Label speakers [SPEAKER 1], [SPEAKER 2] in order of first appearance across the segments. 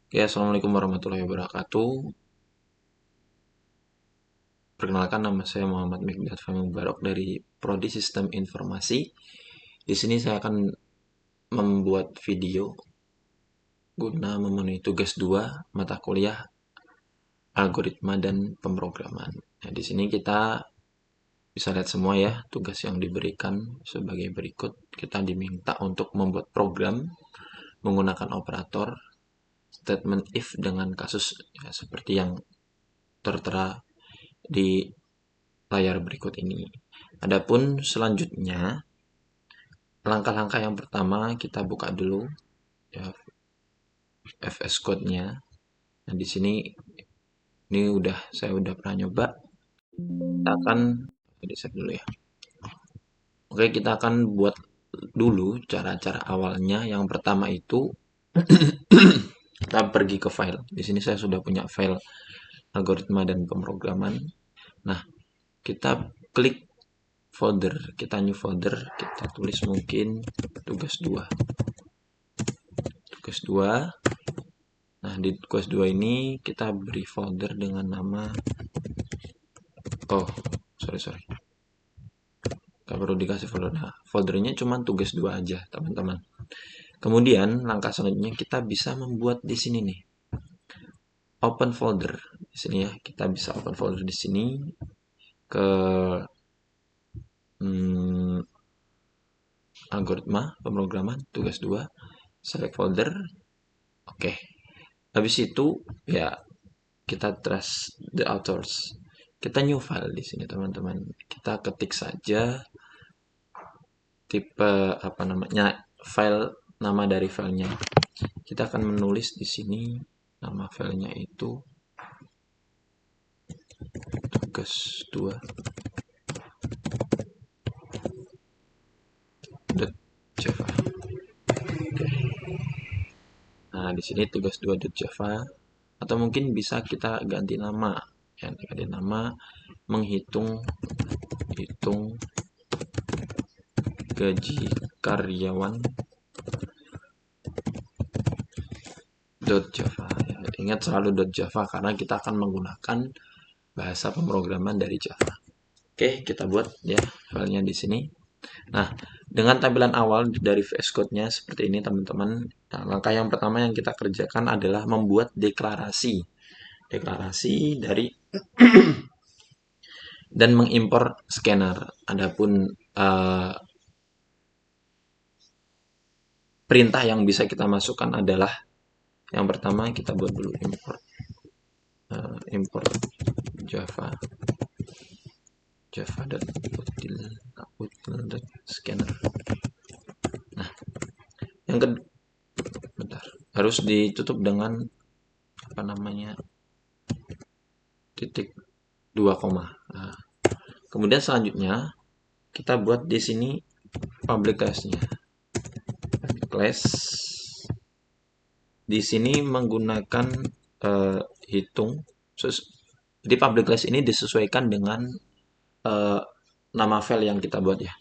[SPEAKER 1] Oke, assalamualaikum warahmatullahi wabarakatuh. Perkenalkan, nama saya Muhammad Mikdad Fahmi Mubarok dari Prodi Sistem Informasi. Di sini saya akan membuat video guna memenuhi tugas 2 mata kuliah algoritma dan pemrograman. Nah, di sini kita bisa lihat semua ya tugas yang diberikan sebagai berikut. Kita diminta untuk membuat program menggunakan operator statement if dengan kasus ya, seperti yang tertera di layar berikut ini. Adapun selanjutnya, langkah-langkah yang pertama kita buka dulu ya FS Code-nya. Nah, di sini ini saya udah pernah nyoba. Kita akan di save dulu ya. Oke, kita akan buat dulu cara-cara awalnya. Yang pertama itu kita pergi ke file. Di sini saya sudah punya file algoritma dan pemrograman. Nah, kita klik folder, kita new folder, kita tulis mungkin tugas 2. Tugas 2. Nah, di tugas 2 ini kita beri folder dengan nama sorry. Gak perlu dikasih folder. Nah, foldernya cuma tugas 2 aja, teman-teman. Kemudian, langkah selanjutnya kita bisa membuat di sini nih. Open folder. Di sini ya, kita bisa open folder di sini ke algoritma pemrograman tugas 2, select folder. Oke. Habis itu ya kita trust the authors. Kita new file di sini, teman-teman. Kita ketik saja tipe apa namanya file, nama dari filenya. Kita akan menulis di sini nama filenya itu tugas 2 .java. Nah, di sini tugas 2 .java, atau mungkin bisa kita ganti nama. Ya, ganti nama menghitung gaji karyawan .java. Ya, ingat selalu .java karena kita akan menggunakan bahasa pemrograman dari Java. Oke, kita buat ya filenya di sini. Nah, dengan tampilan awal dari VS Code-nya seperti ini, teman-teman. Nah, langkah yang pertama yang kita kerjakan adalah membuat deklarasi. Deklarasi dari dan mengimpor scanner. Adapun perintah yang bisa kita masukkan adalah yang pertama kita buat dulu import java java.util.scanner. Nah, yang kedua, bentar, harus ditutup dengan apa namanya titik 2 koma. Nah, kemudian selanjutnya kita buat di sini public class-nya. Public class di sini menggunakan hitung. Jadi public class ini disesuaikan dengan nama file yang kita buat ya.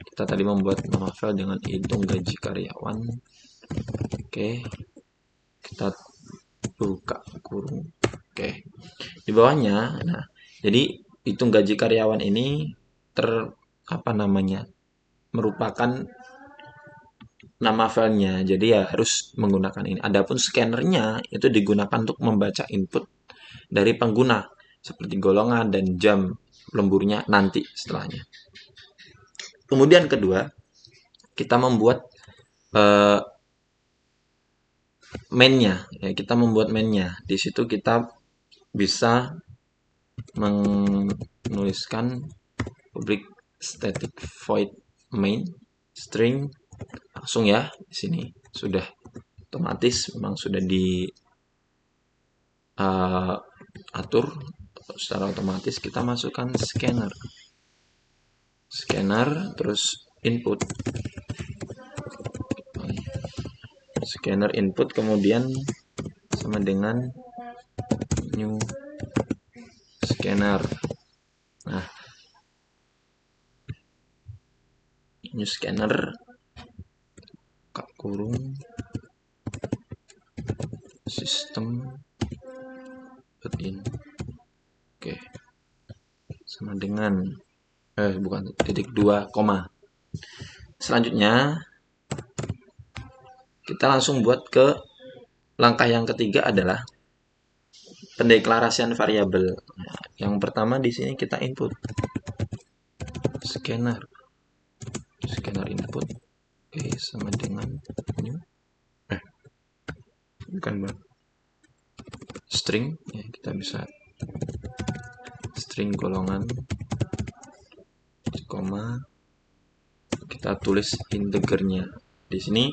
[SPEAKER 1] Kita tadi membuat nama file dengan hitung gaji karyawan. Oke, kita buka kurung. Oke, di bawahnya, nah, jadi hitung gaji karyawan ini merupakan nama filenya. Jadi ya harus menggunakan ini. Adapun scannernya itu digunakan untuk membaca input dari pengguna seperti golongan dan jam lemburnya nanti setelahnya. Kemudian kedua, kita membuat mainnya. Ya, kita membuat mainnya. Di situ kita bisa menuliskan public static void main string langsung ya. Di sini sudah otomatis, memang sudah diatur secara otomatis. Kita masukkan scanner terus input, scanner input, kemudian sama dengan new scanner. Nah, new scanner kurung sistem in. Oke, sama dengan bukan titik 2 koma. Selanjutnya kita langsung buat ke langkah yang ketiga adalah pendeklarasian variabel. Nah, yang pertama di sini kita input scanner input. Oke, sama dengan new. Bukan bang. String ya, kita bisa string golongan koma, kita tulis integernya di sini.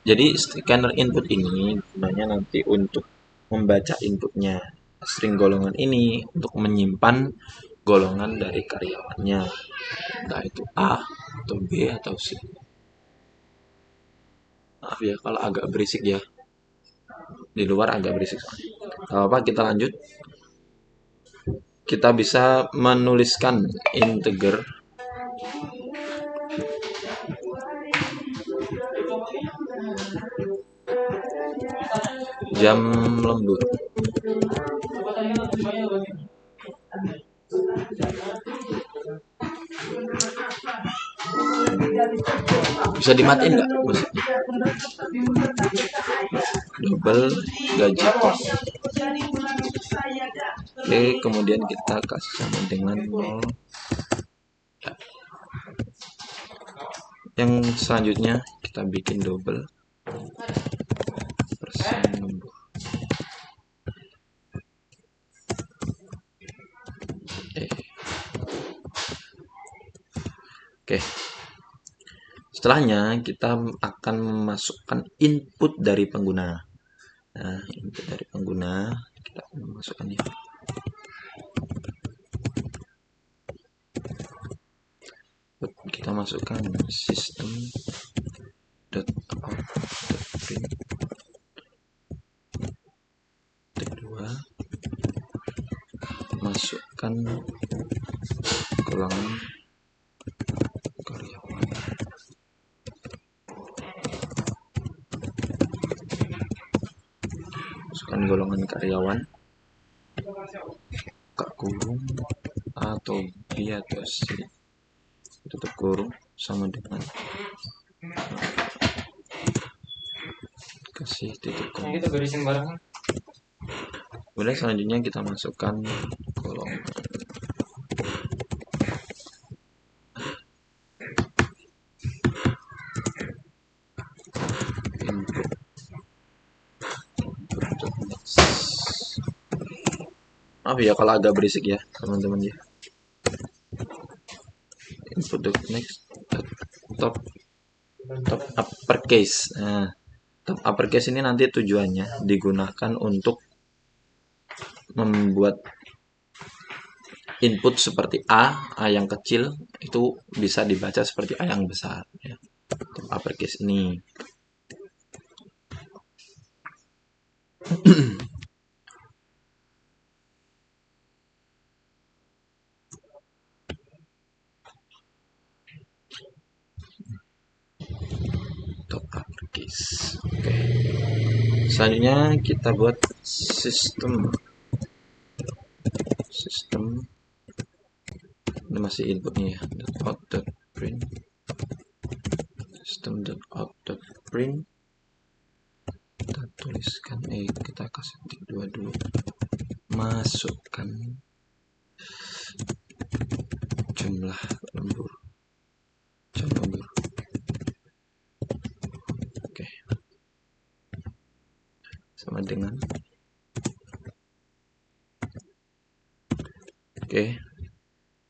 [SPEAKER 1] Jadi scanner input ini gunanya nanti untuk membaca inputnya string golongan ini untuk menyimpan golongan dari karyawannya, entah itu A atau B atau C. Maaf ya kalau agak berisik ya, di luar agak berisik. Apa kita lanjut, kita bisa menuliskan integer jam lembur. Bisa dimatiin nggak musiknya? Double gaji. Oke, kemudian kita kasih sama dengan 0. Yang selanjutnya kita bikin double persen lembur. Oke. Setelahnya kita akan memasukkan input dari pengguna. Nah, input dari pengguna kita masukkan ini. Kita masukkan sistem .out.print kedua, masukkan golongan karyawan. Masukkan golongan karyawan buka kurung atau B atau C tutup kurung sama dengan kasih titik koma.
[SPEAKER 2] Kita barisin bareng.
[SPEAKER 1] Kemudian selanjutnya kita masukkan golongan input. Maaf ya kalau agak berisik ya teman-teman ya. Input next top uppercase. Nah, top uppercase ini nanti tujuannya digunakan untuk membuat input seperti A yang kecil itu bisa dibaca seperti A yang besar ya. Top uppercase ini. Top uppercase. Oke. Selanjutnya kita buat sistem ini masih inputnya ya, .out.print system.out.print kita tuliskan kita kasih titik 2 dulu, masukkan jumlah lembur, jam lembur. Oke, sama dengan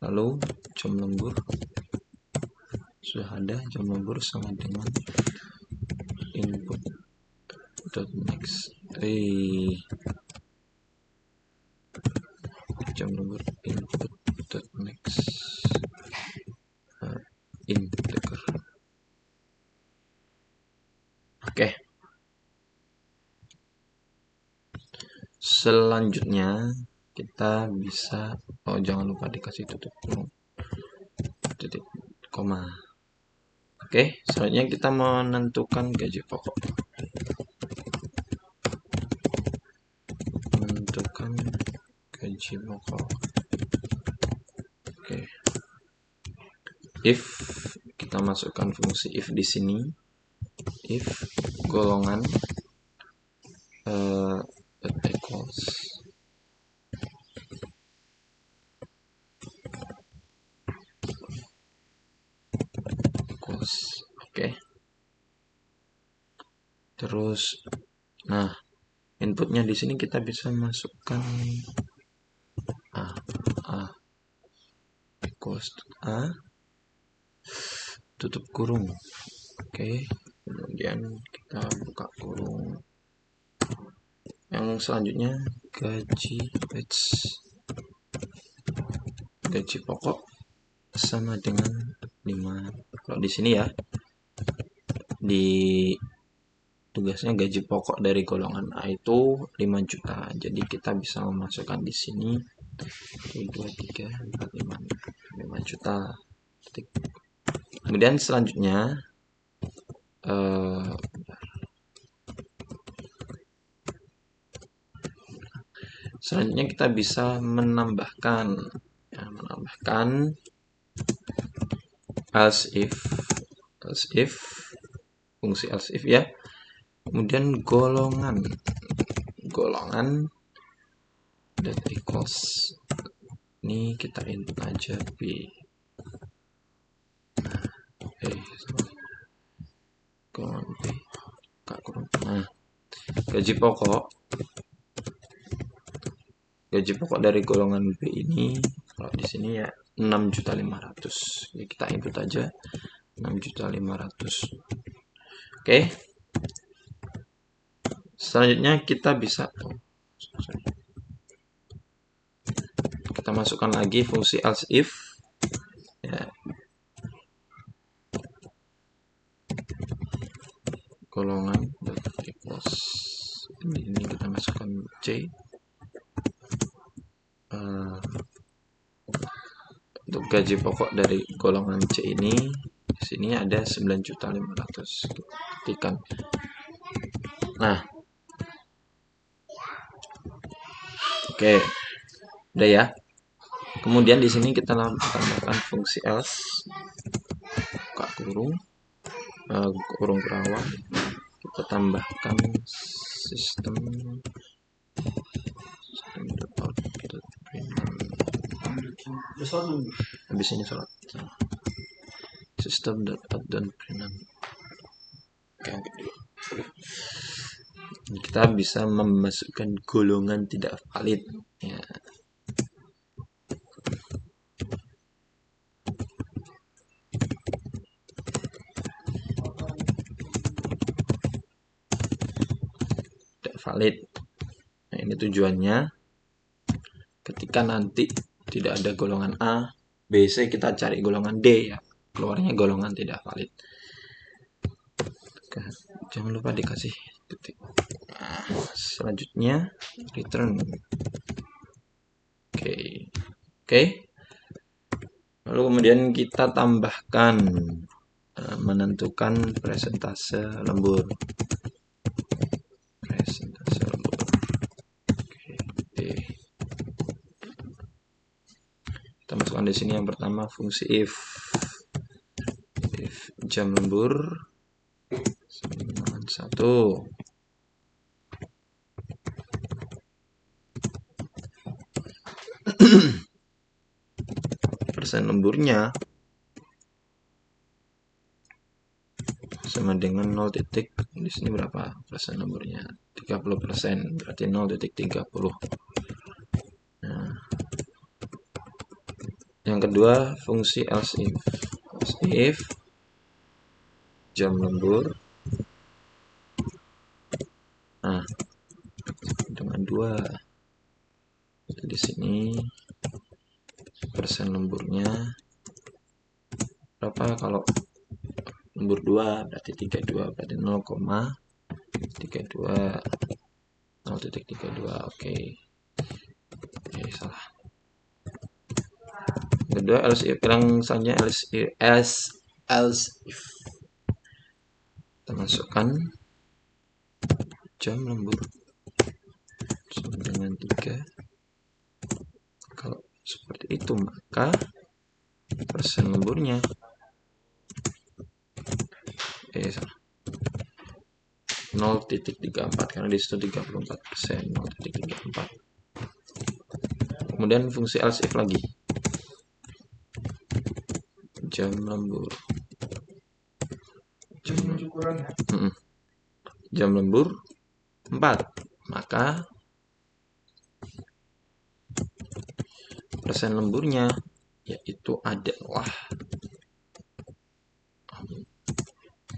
[SPEAKER 1] lalu jam lembur sudah ada, jam lembur sama dengan input next jam lembur input next integer. Oke. Selanjutnya kita bisa jangan lupa dikasih tutup titik koma. Oke, selanjutnya kita menentukan gaji pokok. gaji pokok. Oke. If kita masukkan fungsi if di sini, if golongan equals oke. Terus nah, inputnya di sini kita bisa masukkan a equals a tutup kurung. Oke. Kemudian kita buka kurung. Yang selanjutnya gaji pokok sama dengan 5. Kalau di sini ya, di tugasnya gaji pokok dari golongan A itu 5 juta. Jadi kita bisa memasukkan di sini 1, 2, 3, 4, 5 juta. Kemudian selanjutnya kita bisa menambahkan else if fungsi else if ya. Kemudian golongan that equals, ini kita input aja B. Golongan B nah, gaji pokok dari golongan B ini kalau di sini ya 6.500.000. Jadi kita input aja 6.500.000. Oke. Selanjutnya kita bisa kita masukkan lagi fungsi else if ya. Golongan equals ini kita masukkan C. Untuk gaji pokok dari golongan C ini di sini ada 9.500.000. Ketikkan. Nah, oke, udah ya. Kemudian di sini kita tambahkan fungsi else, buka kurung, kurung kerawang. Kita tambahkan sistem habis ini salat system.out dan printan. Kita bisa memasukkan golongan tidak valid ya. Tidak valid. Nah, ini tujuannya ketika nanti tidak ada golongan A, B, C, kita cari golongan D ya. Keluarnya golongan tidak valid. Jangan lupa dikasih titik. Nah, selanjutnya return. Oke. Lalu kemudian kita tambahkan menentukan presentase lembur. Kita masukkan di sini yang pertama fungsi if jam lembur dengan 1. Persen lemburnya sama dengan 0 titik. Di sini berapa persen lemburnya? 30%, berarti 0,30. Nah, yang kedua fungsi else if jam lembur dengan 2. Itu di sini persen lemburnya berapa? Kalau lembur 2 berarti 32, berarti 0,32, 0,32. Oke, salah. Kedua else if, yang selanjutnya else if kita masukkan jam lembur sama dengan 3 seperti itu, maka persen lemburnya 0,34 karena di situ 34%, 0,34. Kemudian fungsi else if lagi, jam lembur, jam lembur 4, maka persen lemburnya yaitu adalah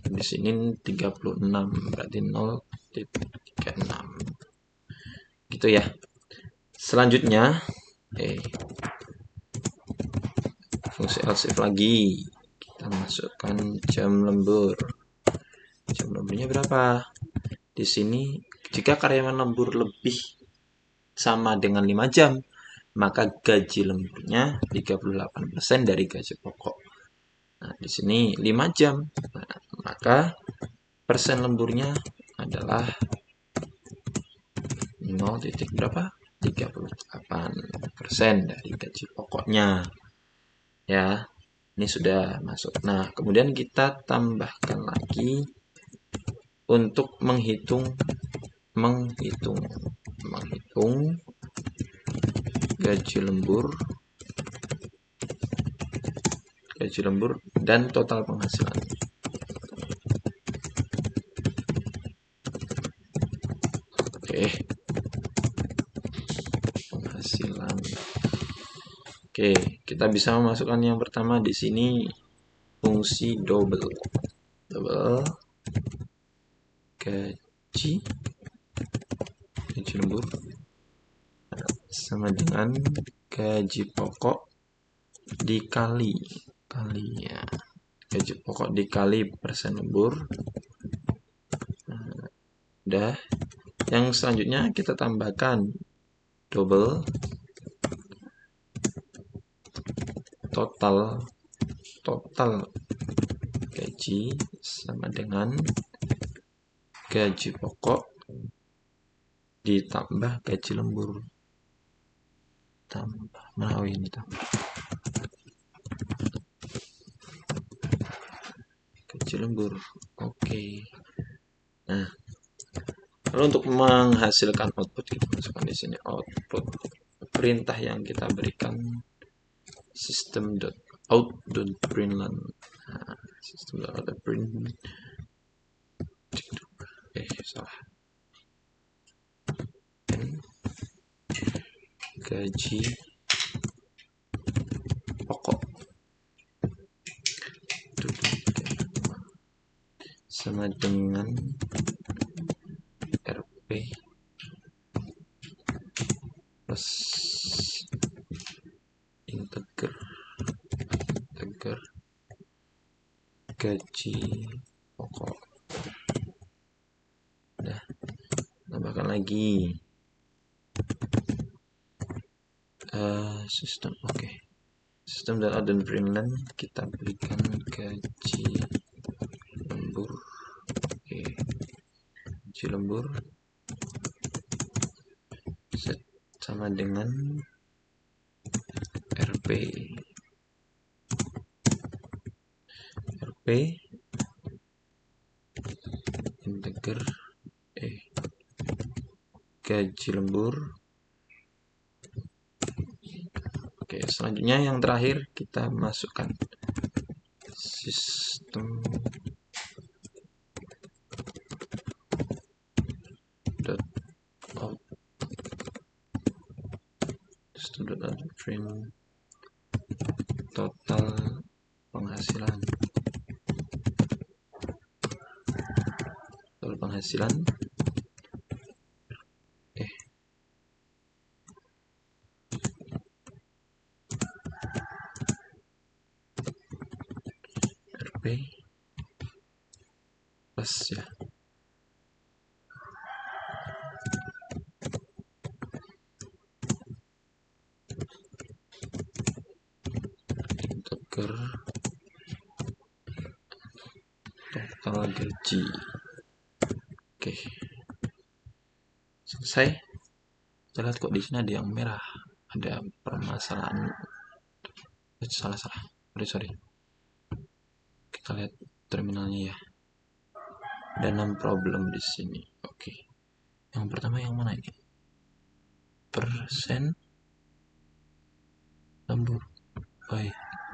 [SPEAKER 1] di sini 36, berarti 0,36 gitu ya. Selanjutnya fungsi else if lagi, kita masukkan jam lembur. Jam lemburnya berapa? Di sini jika karyawan lembur lebih sama dengan 5 jam, maka gaji lemburnya 38% dari gaji pokok. Nah, di sini 5 jam. Nah, maka persen lemburnya adalah 0, berapa? 38% dari gaji pokoknya. Ya, ini sudah masuk. Nah, kemudian kita tambahkan lagi untuk menghitung gaji lembur dan total penghasilan. Oke. Penghasilan. Oke, kita bisa memasukkan yang pertama di sini fungsi double gaji lembur sama dengan gaji pokok dikali ya. Gaji pokok dikali persen lembur. Nah, udah. Yang selanjutnya kita tambahkan double total gaji sama dengan gaji pokok ditambah gaji lembur. Gaji lembur. Oke. Nah, lalu untuk menghasilkan output, kita masukkan di sini output. Perintah yang kita berikan system.out.println. Nah, system.out.println. Salah. Gaji pokok sama dengan RP plus integer gaji pokok. Udah, tambahkan lagi sistem. Oke. Sistem dan println kita berikan gaji lembur. Oke. Gaji lembur set sama dengan RP integer gaji lembur. Oke, selanjutnya yang terakhir kita masukkan sistem print total penghasilan. RP plus ya. Integer total gaji. Oke. Selesai. Kita lihat kok di sini ada yang merah. ada permasalahan. Salah. Sorry. Kita lihat terminalnya ya. Ada 6 problem di sini. Oke. Yang pertama yang mana ini? Persen lembur.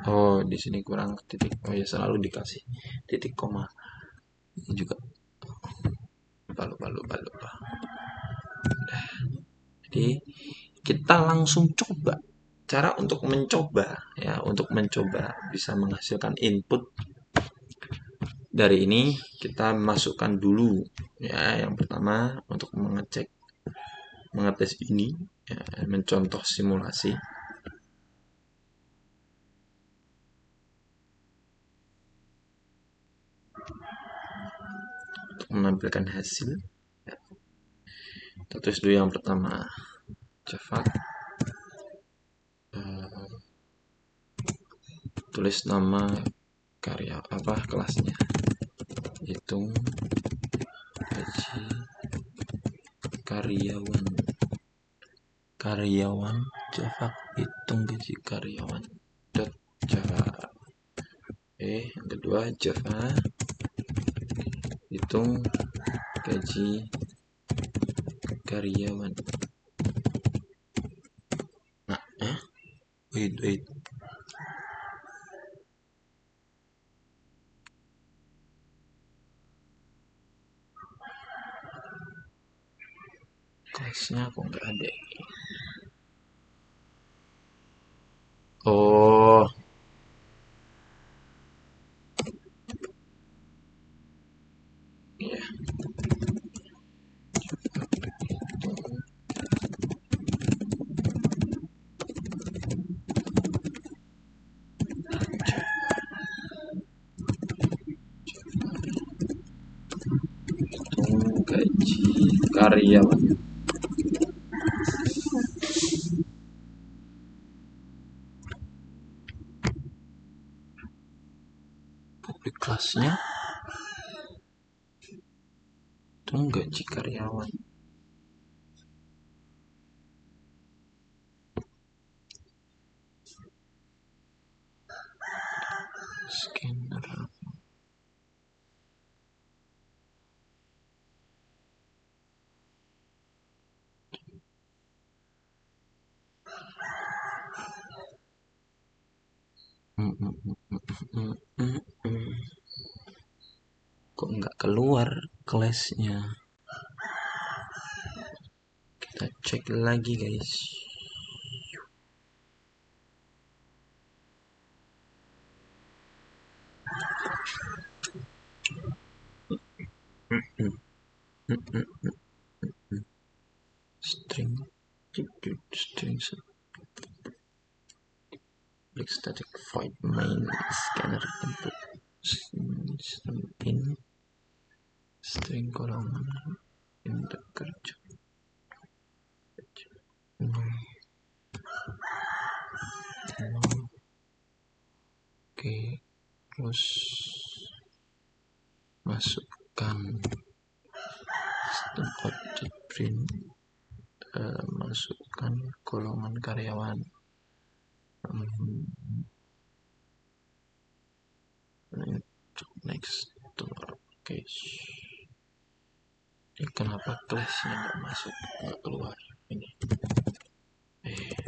[SPEAKER 1] Oh, di sini kurang titik. Oh ya, selalu dikasih titik koma. Ini juga balu. Jadi kita langsung coba. Cara untuk mencoba ya, untuk mencoba bisa menghasilkan input. Dari ini kita masukkan dulu ya, yang pertama untuk mengetes ini ya, mencontoh simulasi. Untuk menampilkan hasil ya. Kita tulis dulu yang pertama Java, tulis nama kelasnya, hitung gaji karyawan Java, hitung gaji karyawan Java. Yang kedua Java, hitung gaji karyawan. Wait. Kelasnya kok nggak ada. Oh, iya. Hitung gaji karyawan. Publik kelasnya hitung gaji karyawan. Scanner. Kok nggak keluar kelasnya? Kita cek lagi guys. String static void main scanner input system in string kolom kerja. Oke, terus masukkan sistem object print, masukkan golongan karyawan. Next to case. Ini kenapa kelasnya nggak masuk, nggak keluar ini? Wait.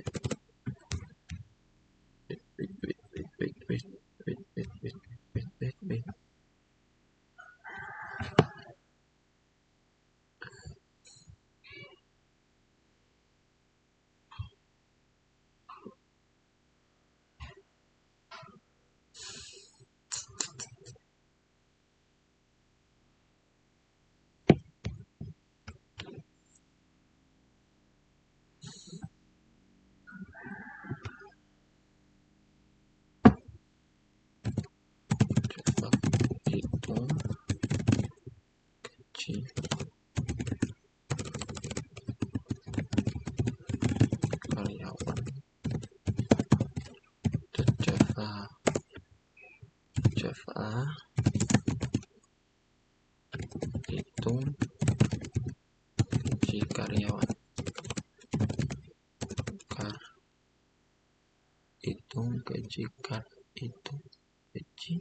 [SPEAKER 1] Karyawan Java hitung gaji karyawan gaji itu gaji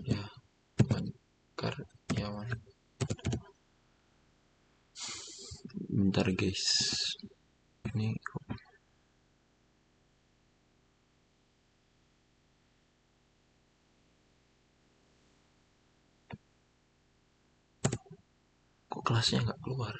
[SPEAKER 1] ya karyawan. Bentar guys, ini kok kelasnya nggak keluar.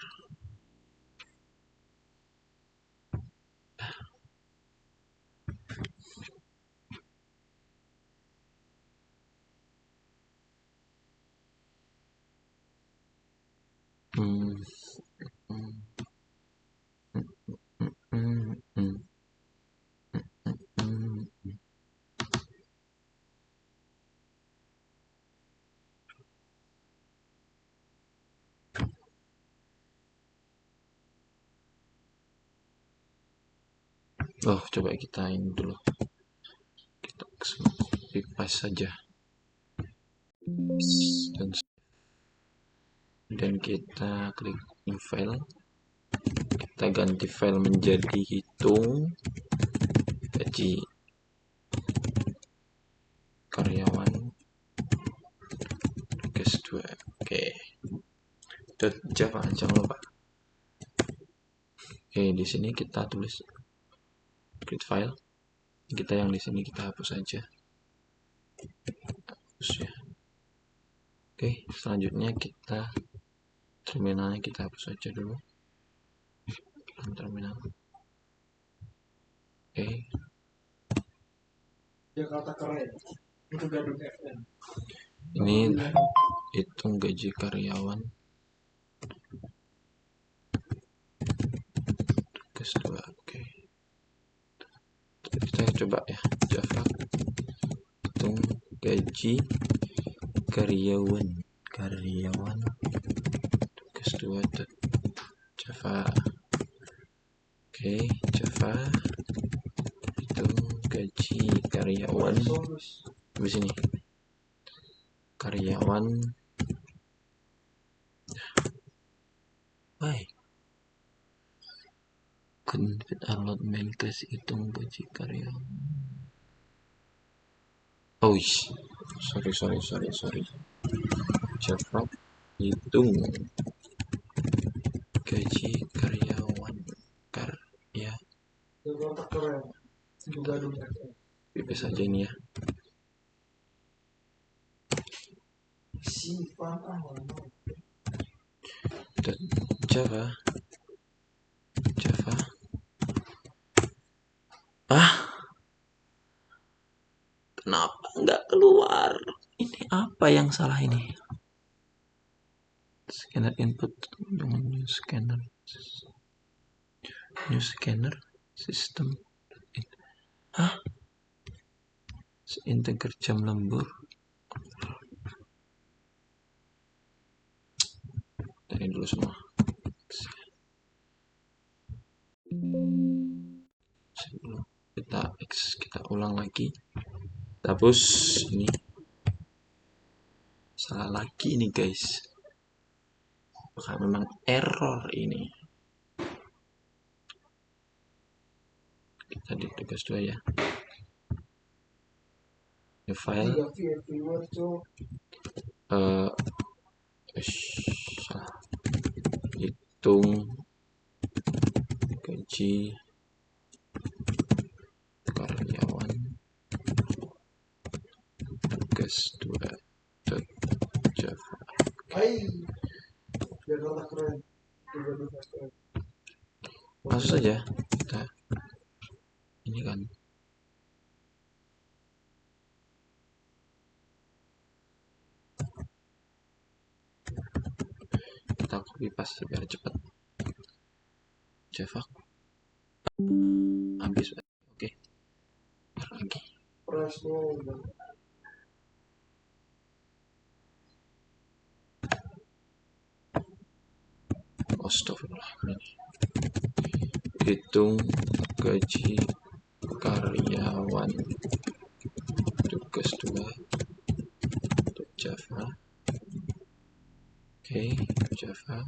[SPEAKER 1] Oh, coba kita ini dulu. Kita copy paste saja. Dan kita klik new file. Kita ganti file menjadi hitung gaji karyawan tugas 2. Oke. .java jangan lupa. Oke, di sini kita tulis create file. Kita yang di sini kita hapus saja. Hapus ya. Oke, selanjutnya kita terminalnya kita hapus saja dulu. Terminal. Oke.
[SPEAKER 2] Jakarta keren. Itu Gadung FM.
[SPEAKER 1] Ini hitung gaji karyawan tugas 2. Oke. Kita coba ya, Java hitung gaji karyawan tugas 2 Java. Oke, Java hitung gaji karyawan di sini. Karyawan convert allotment class hitung gaji karyawan. Oh, sorry. Java hitung gaji karyawan bebas saja ini ya. Dan Java kenapa nggak keluar? Ini apa yang salah ini? Scanner input dengan new scanner system. Integer jam lembur. Ini dulu semua. Kita ulang lagi. Hapus ini. Salah lagi ini guys. Apakah memang error ini? Kita di tugas 2 ya. New file. Hitung gaji karyawan tugas 2 Java. Langsung saja kita ini kan kita copy paste biar cepat. Java habis. Oke. Lagi. Astagfirullah. Hitung gaji karyawan tugas 2 untuk Java. Oke, Java.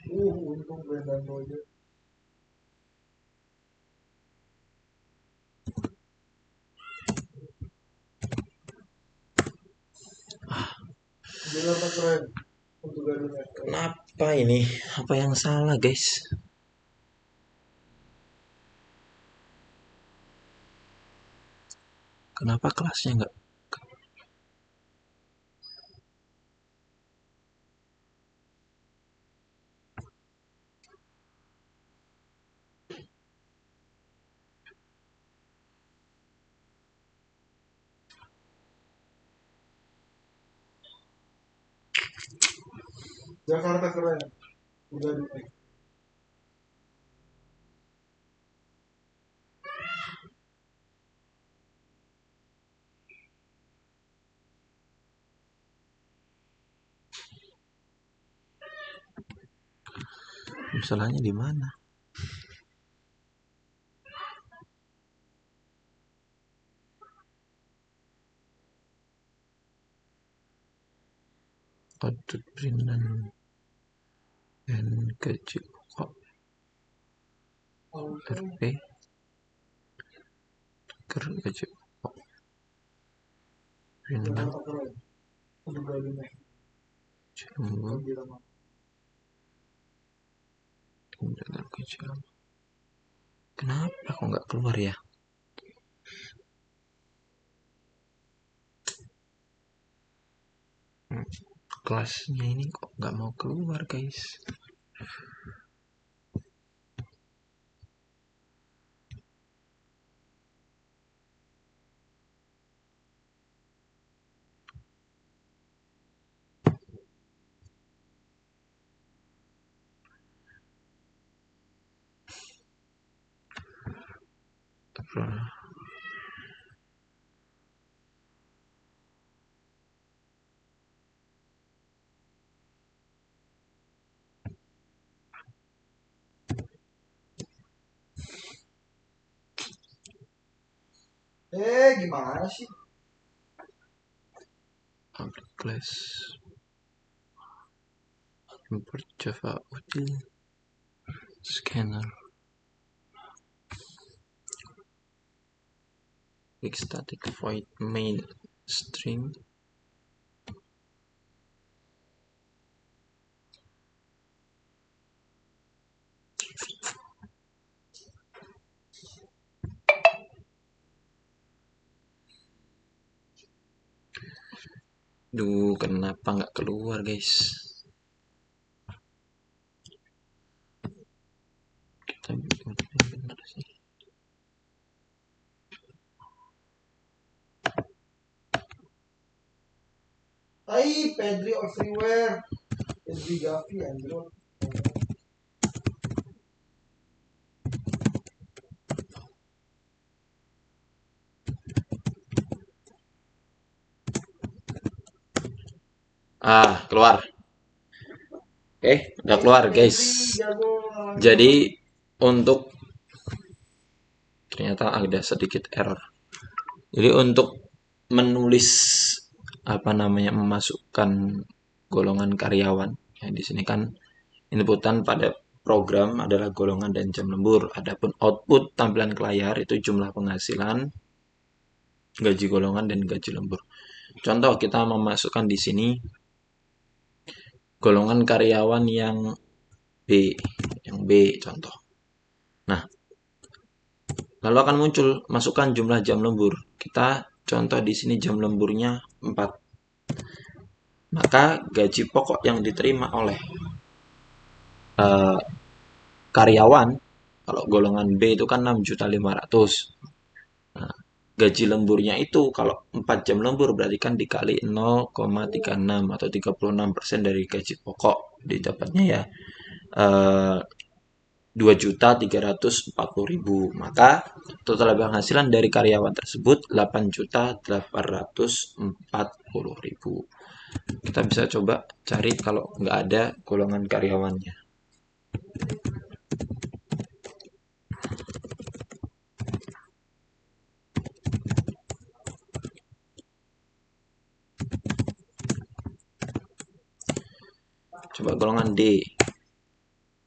[SPEAKER 2] Untung Jakarta keren untuk Gadun FM.
[SPEAKER 1] Kenapa ini? Apa yang salah, guys? Kenapa kelasnya nggak?
[SPEAKER 2] Jakarta keren untuk Gadun FM.
[SPEAKER 1] Masalahnya di mana? Output printan dan gaji pokok RP gaji pokok printan
[SPEAKER 2] Jakarta keren untuk Gadun FM.
[SPEAKER 1] Cirebon
[SPEAKER 2] Lebih lama.
[SPEAKER 1] dan gaji. Kenapa kok nggak keluar ya? Kelasnya ini kok nggak mau keluar, guys?
[SPEAKER 2] Gimana sih?
[SPEAKER 1] Upload class import Java util scanner click static void main string Duh, kenapa nggak keluar, guys? Kita benar sih.
[SPEAKER 2] Hai, Pedri everywhere. Pedri Gavi, Android.
[SPEAKER 1] Keluar. Oke, udah keluar, guys. Jadi untuk ternyata ada sedikit error. Jadi untuk menulis memasukkan golongan karyawan, ya di sini kan inputan pada program adalah golongan dan jam lembur. Adapun output tampilan ke layar itu jumlah penghasilan, gaji golongan dan gaji lembur. Contoh kita memasukkan di sini golongan karyawan yang B contoh. Nah, lalu akan muncul masukkan jumlah jam lembur. Kita contoh di sini jam lemburnya 4. Maka gaji pokok yang diterima oleh karyawan kalau golongan B itu kan 6.500.000. Nah, gaji lemburnya itu kalau 4 jam lembur berarti kan dikali 0,36 atau 36% dari gaji pokok didapatnya ya 2.340.000. Maka total penghasilan dari karyawan tersebut 8.840.000. Kita bisa coba cari kalau nggak ada golongan karyawannya. Coba golongan D.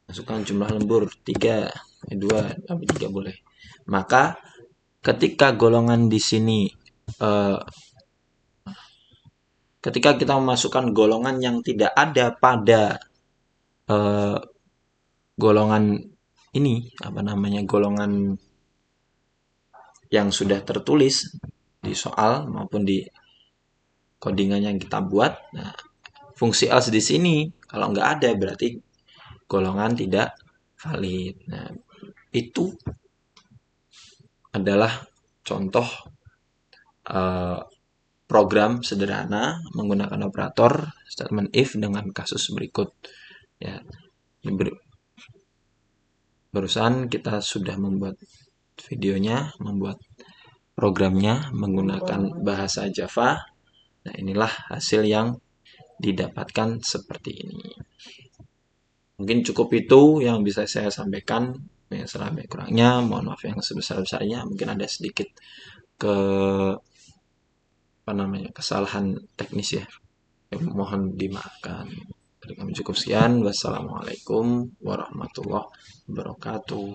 [SPEAKER 1] Masukkan jumlah lembur 3, 2 sampai 3 boleh. Maka ketika golongan di sini ketika kita memasukkan golongan yang tidak ada pada golongan ini, golongan yang sudah tertulis di soal maupun di codingan yang kita buat. Nah, fungsi else di sini kalau nggak ada berarti golongan tidak valid. Nah, itu adalah contoh program sederhana menggunakan operator statement if dengan kasus berikut. Ya, barusan kita sudah membuat videonya, membuat programnya menggunakan bahasa Java. Nah, inilah hasil yang didapatkan seperti ini. Mungkin cukup itu yang bisa saya sampaikan. Ya, selama kurangnya, mohon maaf yang sebesar-besarnya. Mungkin ada sedikit kesalahan teknis ya. Mohon dimaafkan. Dari kami cukup sekian. Wassalamualaikum warahmatullahi wabarakatuh.